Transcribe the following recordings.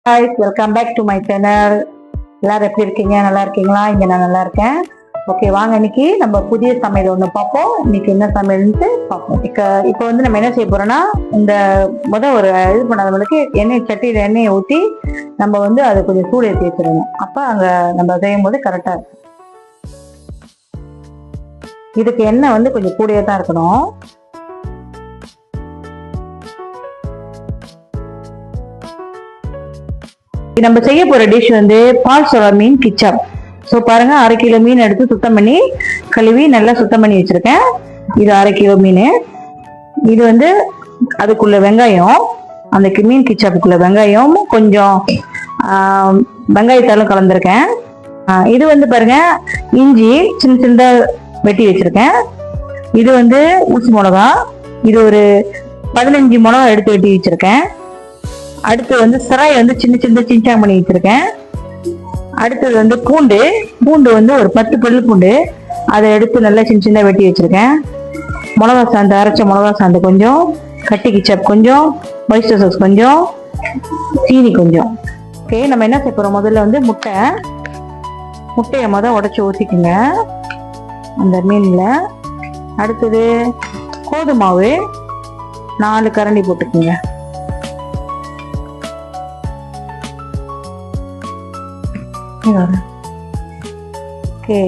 guys, welcome back to my channel. எல்லாரும் எப்படி இருக்கீங்க? நல்லா இருக்கீங்களா? இங்க நான் நல்லா இருக்கேன். ஓகே, வாங்க இன்னைக்கு நம்ம புதிய சமையல் ஒன்று பார்ப்போம். இன்னைக்கு என்ன சமையல்னு பார்ப்போம். இப்போ வந்து நம்ம என்ன செய்ய போறோம்னா, இந்த ஒரு இது பண்ணாதவங்களுக்கு சட்டியில எண்ணெயை ஊற்றி நம்ம வந்து அதை கொஞ்சம் சூடு ஏற்றி வச்சிடணும். அப்போ அங்கே நம்ம செய்யும் போது கரெக்டாக இருக்கும். இதுக்கு எண்ணெய் வந்து கொஞ்சம் கூடயே தான் இருக்கணும். நம்ம செய்ய போற டிஷ் வந்து பால் சோளா மீன் கிச்சாப். ஸோ பாருங்க, 1/2 கிலோ மீன் எடுத்து சுத்தம் பண்ணி கழுவி நல்லா சுத்தம் பண்ணி வச்சிருக்கேன். இது 1/2 கிலோ மீன். இது வந்து அதுக்குள்ள வெங்காயம், அந்த மீன் கிச்சாப்புக்குள்ள வெங்காயம் கொஞ்சம் வெங்காயத்தாலும் கலந்துருக்கேன். இது வந்து பாருங்க, இஞ்சி சின்ன சின்னதா வெட்டி வச்சிருக்கேன். இது வந்து ஊசி மிளகா, இது ஒரு 15 மிளகா எடுத்து வெட்டி வச்சிருக்கேன். அடுத்து வந்து சிராய் வந்து சின்ன சின்ன சின்சாங் பண்ணி வச்சிருக்கேன். அடுத்தது வந்து பூண்டு வந்து ஒரு 10 பல்லு பூண்டு, அதை எடுத்து நல்லா சின்ன சின்ன வெட்டி வச்சிருக்கேன். மிளகா சாந்து, அரைச்ச மிளகா சாந்து கொஞ்சம், கட்டி கிச்சப் கொஞ்சம், ஒயிஸ்டர் சாஸ் கொஞ்சம், சீனி கொஞ்சம். ஓகே, நம்ம என்ன செய்ய போறோம், முதல்ல வந்து முட்டையை உடைச்சு ஊற்றிக்குங்க அந்த மீன்ல. அடுத்தது கோதுமாவு 4 கரண்டி போட்டுக்குங்க. ஓகே,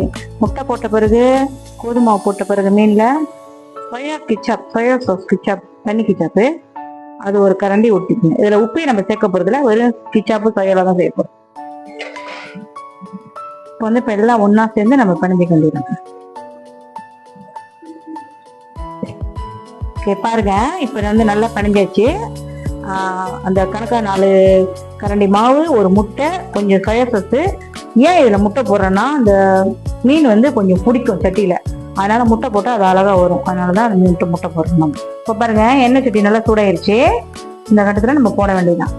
முட்டை போட்ட பிறகு கோதுமாவு போட்ட பிறகு மீன்ல சோயா சாஸ் கிச்சாப், தண்ணி கிச்சாப்பு அது ஒரு கரண்டி ஊற்றிக்கணும். இதுல உப்பையும் நம்ம சேர்க்க போறதுல வெறும் கிச்சாப்பு சோயால தான் சேர்க்க போறோம். இப்போ வந்து இப்போ எல்லாம் ஒன்னா சேர்ந்து நம்ம பிணைஞ்சிக்க வேண்டியது. ஓகே பாருங்க, இப்போ வந்து நல்லா பிணைஞ்சாச்சு. அந்த கணக்கா 4 கரண்டி மாவு, ஒரு முட்டை, கொஞ்சம் சோயா சாஸ். ஏன் இதுல முட்டை போடுறேன்னா, அந்த மீன் வந்து கொஞ்சம் பிடிக்கும் சட்டியில, அதனால முட்டை போட்டா அது அழகா வரும். அதனாலதான் அந்த முட்டை போடுறோம் நம்ம. இப்போ பாருங்க, எண்ணெய் சட்டி நல்லா சூடாயிருச்சு. இந்த கட்டத்துல நம்ம போட வேண்டியதுதான்.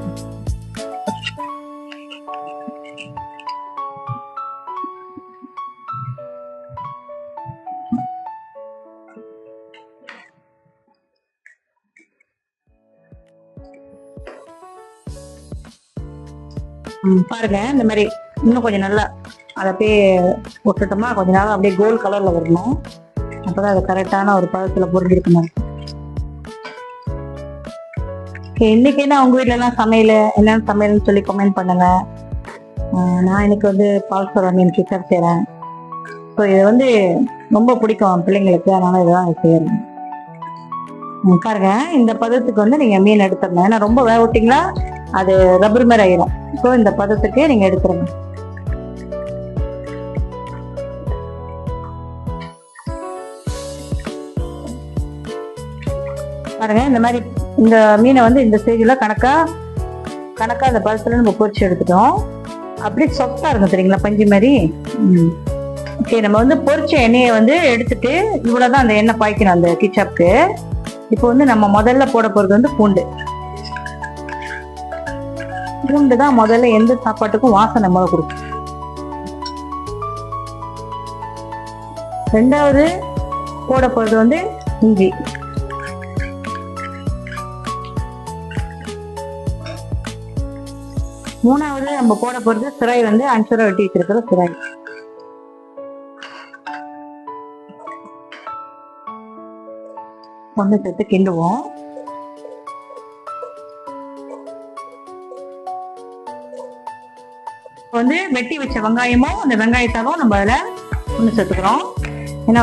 பாருங்க, இந்த மாதிரி இன்னும் கொஞ்சம் நல்லா அதை அப்படியே போட்டுட்டோமா, கொஞ்ச நேரம் அப்படியே கோல்ட் கலர்ல வரணும். அப்பதான் அது கரெக்டான ஒரு பதத்துல பொருந்திருக்கணும். இன்னைக்கு என்ன உங்க வீட்டுல எல்லாம் சமையல், என்னென்ன சமையல்னு சொல்லி கமெண்ட் பண்ணுங்க. நான் இன்னைக்கு வந்து பால் சோளா மீன் கிச்சப் செய்யறேன். ஸோ இது வந்து ரொம்ப பிடிக்கும் பிள்ளைங்களுக்கு, அதனால இதுதான் செய்யறேன். பாருங்க, இந்த பதத்துக்கு வந்து நீங்க மீன் எடுத்துடணும். ஏன்னா ரொம்ப வேக விட்டீங்களா அது ரப்பர் மாதிரி ஆயிரும். ஸோ இந்த பதத்துக்கு நீங்க எடுத்துருங்க. பாருங்க, இந்த மாதிரி இந்த மீனை வந்து இந்த ஸ்டேஜ்ல கணக்கா இந்த பதத்துல நம்ம பொரிச்சு எடுத்துட்டோம். அப்படியே சொத்தா இருக்கும் தெரியுங்களா, பஞ்சு மாதிரி. ஓகே, நம்ம வந்து பொரிச்ச எண்ணெயை வந்து எடுத்துட்டு இவ்வளவுதான் அந்த எண்ணெய் பாய்க்கணும் அந்த கிச்சாப்க்கு. இப்போ வந்து நம்ம முதல்ல போட போறது வந்து பூண்டு தான் முதல்ல எந்த சாப்பாட்டுக்கும் வாசனை முதல்ல கொடுக்கும். ரெண்டாவது போட போறது வந்து இஞ்சி. மூணாவது நம்ம போட போறது சிராய், வந்து 5 ரூபா வெட்டி வச்சிருக்கிற சிராய். ஒன்று சேர்த்து கிண்டுவோம். வந்து வெட்டி வச்ச வெங்காயமும் அந்த வெங்காயத்தாலும் நம்ம அதுல ஒன்று சேர்த்துக்கிறோம். ஏன்னா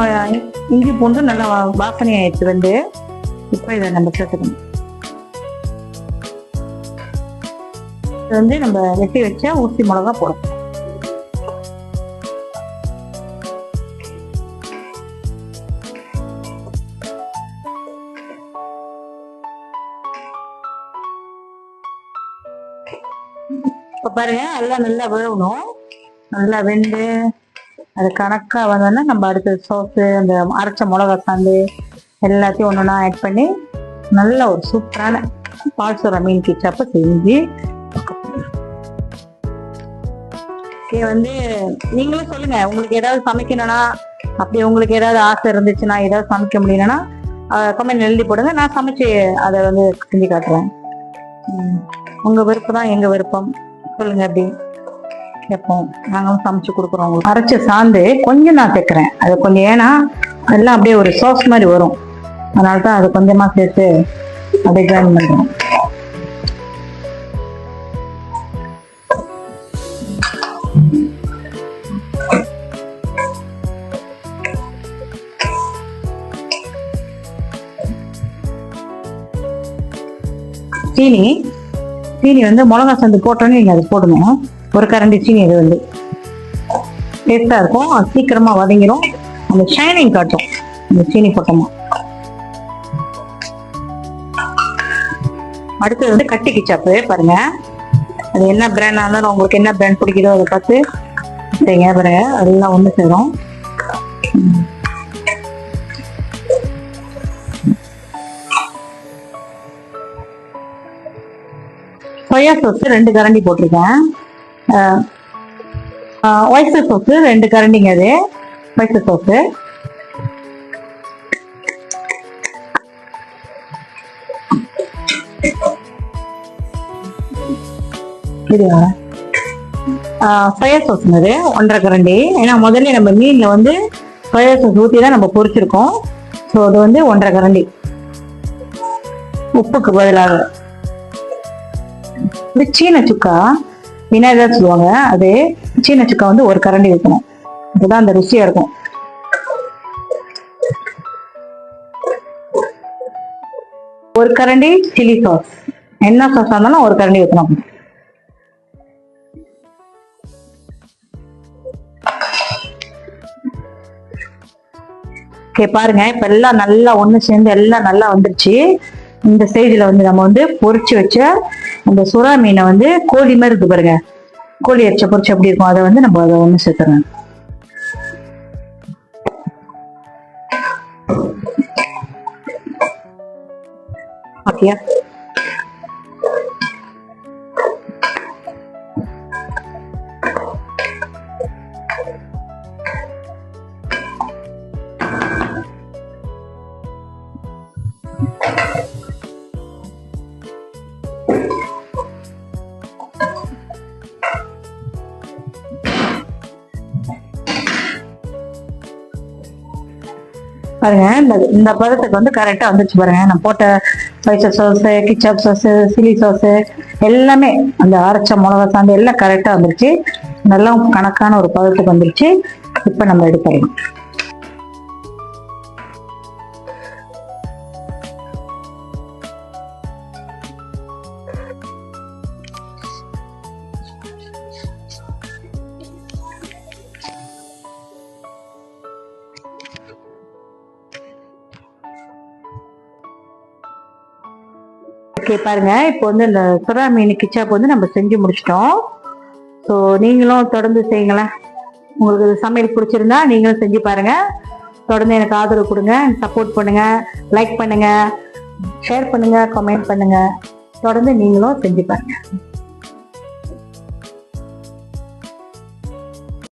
இஞ்சி பூண்டு நல்லா வாசனை ஆயிடுச்சு வந்து. இப்போ இதை நம்ம சேர்த்துக்கணும். இது வந்து நம்ம வெட்டி வச்ச ஊசி மிளகா போடும். இப்போ பாருங்க, எல்லாம் நல்லா வேகணும். நல்லா வெந்து அது கணக்கா வந்தோன்னா நம்ம அடுத்த சோஸு, அந்த அரைச்ச மிளகா சாந்து எல்லாத்தையும் ஒன்று ஆட் பண்ணி நல்ல ஒரு சூப்பரான பால் சோளா மீன் கிச்சாப்பை செஞ்சு. ஓகே, வந்து நீங்களும் சொல்லுங்க, உங்களுக்கு ஏதாவது சமைக்கணும்னா, அப்படி உங்களுக்கு ஏதாவது ஆசை இருந்துச்சுன்னா, ஏதாவது சமைக்க முடியலன்னா கமெண்ட் எழுதி போடுங்க. நான் சமைச்சு அதை வந்து செஞ்சு காட்டுறேன். உங்க விருப்பம் தான் எங்க விருப்பம். சொல்லுங்க அப்படி கேட்போம். நாங்களும் சமைச்சு கொடுக்குறோம். அரைச்ச சாந்து கொஞ்சம் நான் சேர்க்கிறேன். அது கொஞ்சம் ஏன்னா எல்லாம் அப்படியே ஒரு சாஸ் மாதிரி வரும். அதனால தான் அது கொஞ்சமா சேர்த்து அப்படியே ஜாயின் பண்றோம். சீனி வந்து மிளகா சந்து போட்டோன்னே நீங்க அதை போடணும். ஒரு கரண்டி சீனி. இது வந்து டேஸ்டா இருக்கும். அது சீக்கிரமா வதங்கிடும். அந்த ஷைனிங் காட்டும் அந்த சீனி போட்டோமா. அடுத்தது வந்து கட்டி கிச்சாப்பு பாருங்க. அது என்ன பிராண்ட் ஆனாலும் உங்களுக்கு என்ன பிராண்ட் பிடிக்குதோ அதை பார்த்து செய்யுங்க. பாருங்க அதெல்லாம் ஒண்ணு சேரும். சோயா சோஸ் 2 கரண்டி போட்டிருக்கேன். ஒய்ஸ்டர் சோஸ் 2 கரண்டிங்க. அது ஒய்ஸ்டர் சோஸ். சோயா சோஸ்னது 1.5 கரண்டி. ஏன்னா முதல்ல நம்ம மீன்ல வந்து சோயா சோஸ் ஊற்றி தான் நம்ம பொரிச்சிருக்கோம். ஸோ அது வந்து 1.5 கரண்டி. உப்புக்கு பதிலாக சீன சுக்கா விநாயகர் சொல்லுவாங்க. அது சீன சுக்கா வந்து 1 கரண்டி வைக்கணும். அதுதான் அந்த ருசியா இருக்கும். ஒரு கரண்டி சில்லி சாஸ். என்ன சாஸ் இருந்தாலும் 1 கரண்டி வைக்கணும். பாருங்க இப்ப எல்லாம் நல்லா ஒண்ணு சேர்ந்து எல்லாம் நல்லா வந்துருச்சு. இந்த ஸ்டேஜ்ல வந்து நம்ம வந்து பொரிச்சு வச்ச அந்த சுறா மீனை வந்து கோழி மாதிரி இருக்கு பாருங்க. கோழி அரைச்ச பொரிச்சு எப்படி இருக்கும் அதை வந்து நம்ம அதை ஒண்ணு சேர்த்துறோம். ஓகே பாருங்க. இந்த பதத்துக்கு வந்து கரெக்டா வந்துச்சு பாருங்க. நான் போட்ட white sauce, ketchup sauce, chilli sauce எல்லாமே அந்த அரைச்ச மிளகா சாந்து எல்லாம் கரெக்டா வந்துருச்சு. நல்லா கணக்கான ஒரு பதத்துக்கு வந்துருச்சு. இப்ப நம்ம எடுத்துடலாம். பாருங்க இப்போ வந்து இந்த சுறா மீன் கிச்சாப் வந்து நம்ம செஞ்சு முடிச்சிட்டோம். ஸோ நீங்களும் தொடர்ந்து செய்யுங்களேன். உங்களுக்கு சமையல் பிடிச்சிருந்தா நீங்களும் செஞ்சு பாருங்க. தொடர்ந்து எனக்கு ஆதரவு கொடுங்க, சப்போர்ட் பண்ணுங்க, லைக் பண்ணுங்க, ஷேர் பண்ணுங்க, கமெண்ட் பண்ணுங்க. தொடர்ந்து நீங்களும் செஞ்சு பாருங்க.